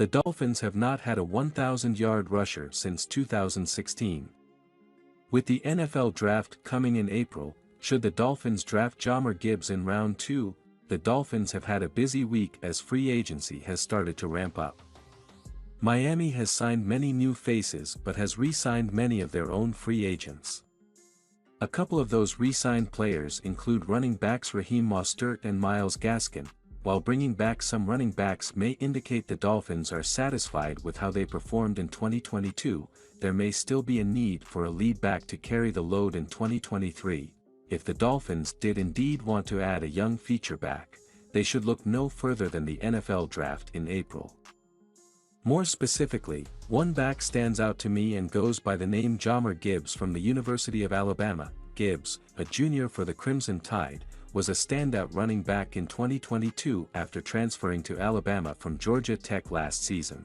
The Dolphins have not had a 1,000-yard rusher since 2016. With the NFL draft coming in April, should the Dolphins draft Jahmyr Gibbs in round 2, the Dolphins have had a busy week as free agency has started to ramp up. Miami has signed many new faces but has re-signed many of their own free agents. A couple of those re-signed players include running backs Raheem Mostert and Myles Gaskin. While bringing back some running backs may indicate the Dolphins are satisfied with how they performed in 2022, there may still be a need for a lead back to carry the load in 2023. If the Dolphins did indeed want to add a young feature back, they should look no further than the NFL draft in April. More specifically, one back stands out to me and goes by the name Jahmyr Gibbs from the University of Alabama. Gibbs, a junior for the Crimson Tide, was a standout running back in 2022 after transferring to Alabama from Georgia Tech last season.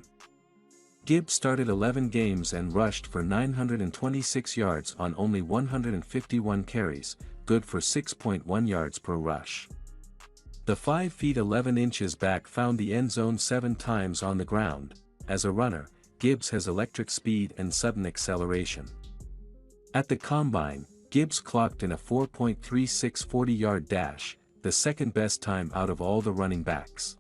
Gibbs started 11 games and rushed for 926 yards on only 151 carries, good for 6.1 yards per rush. The 5 feet 11 inches back found the end zone 7 times on the ground. As a runner, Gibbs has electric speed and sudden acceleration. At the combine, Gibbs clocked in a 4.36 40-yard dash, the second best time out of all the running backs.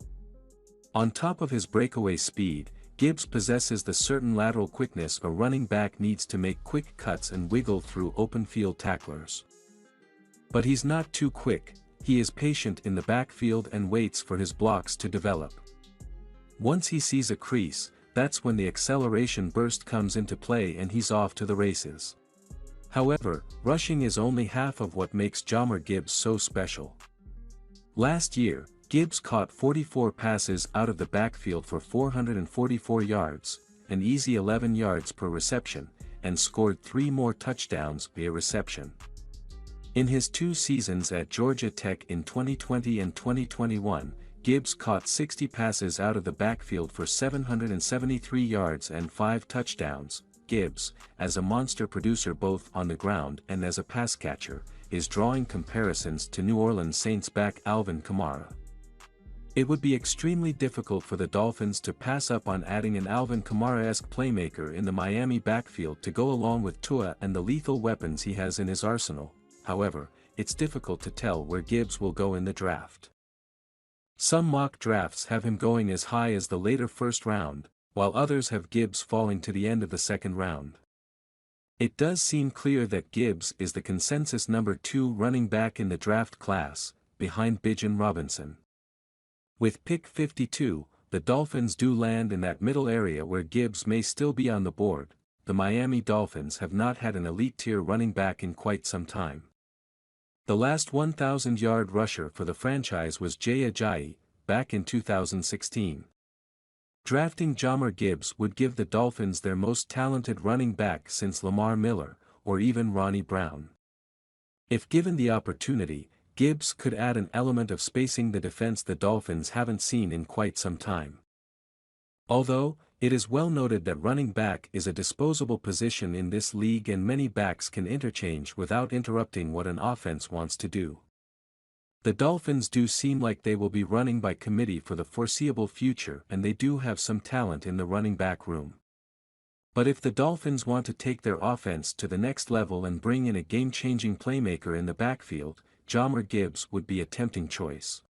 On top of his breakaway speed, Gibbs possesses the certain lateral quickness a running back needs to make quick cuts and wiggle through open field tacklers. But he's not too quick, he is patient in the backfield and waits for his blocks to develop. Once he sees a crease, that's when the acceleration burst comes into play and he's off to the races. However, rushing is only half of what makes Jahmyr Gibbs so special. Last year, Gibbs caught 44 passes out of the backfield for 444 yards, an easy 11 yards per reception, and scored 3 more touchdowns via reception. In his 2 seasons at Georgia Tech in 2020 and 2021, Gibbs caught 60 passes out of the backfield for 773 yards and 5 touchdowns. Gibbs, as a monster producer both on the ground and as a pass catcher, is drawing comparisons to New Orleans Saints back Alvin Kamara. It would be extremely difficult for the Dolphins to pass up on adding an Alvin Kamara-esque playmaker in the Miami backfield to go along with Tua and the lethal weapons he has in his arsenal. However, it's difficult to tell where Gibbs will go in the draft. Some mock drafts have him going as high as the later first round, while others have Gibbs falling to the end of the second round. It does seem clear that Gibbs is the consensus number 2 running back in the draft class, behind Bijan Robinson. With pick 52, the Dolphins do land in that middle area where Gibbs may still be on the board. The Miami Dolphins have not had an elite-tier running back in quite some time. The last 1,000-yard rusher for the franchise was Jay Ajayi, back in 2016. Drafting Jahmyr Gibbs would give the Dolphins their most talented running back since Lamar Miller, or even Ronnie Brown. If given the opportunity, Gibbs could add an element of spacing the defense the Dolphins haven't seen in quite some time. Although, it is well noted that running back is a disposable position in this league and many backs can interchange without interrupting what an offense wants to do. The Dolphins do seem like they will be running by committee for the foreseeable future and they do have some talent in the running back room. But if the Dolphins want to take their offense to the next level and bring in a game-changing playmaker in the backfield, Jahmyr Gibbs would be a tempting choice.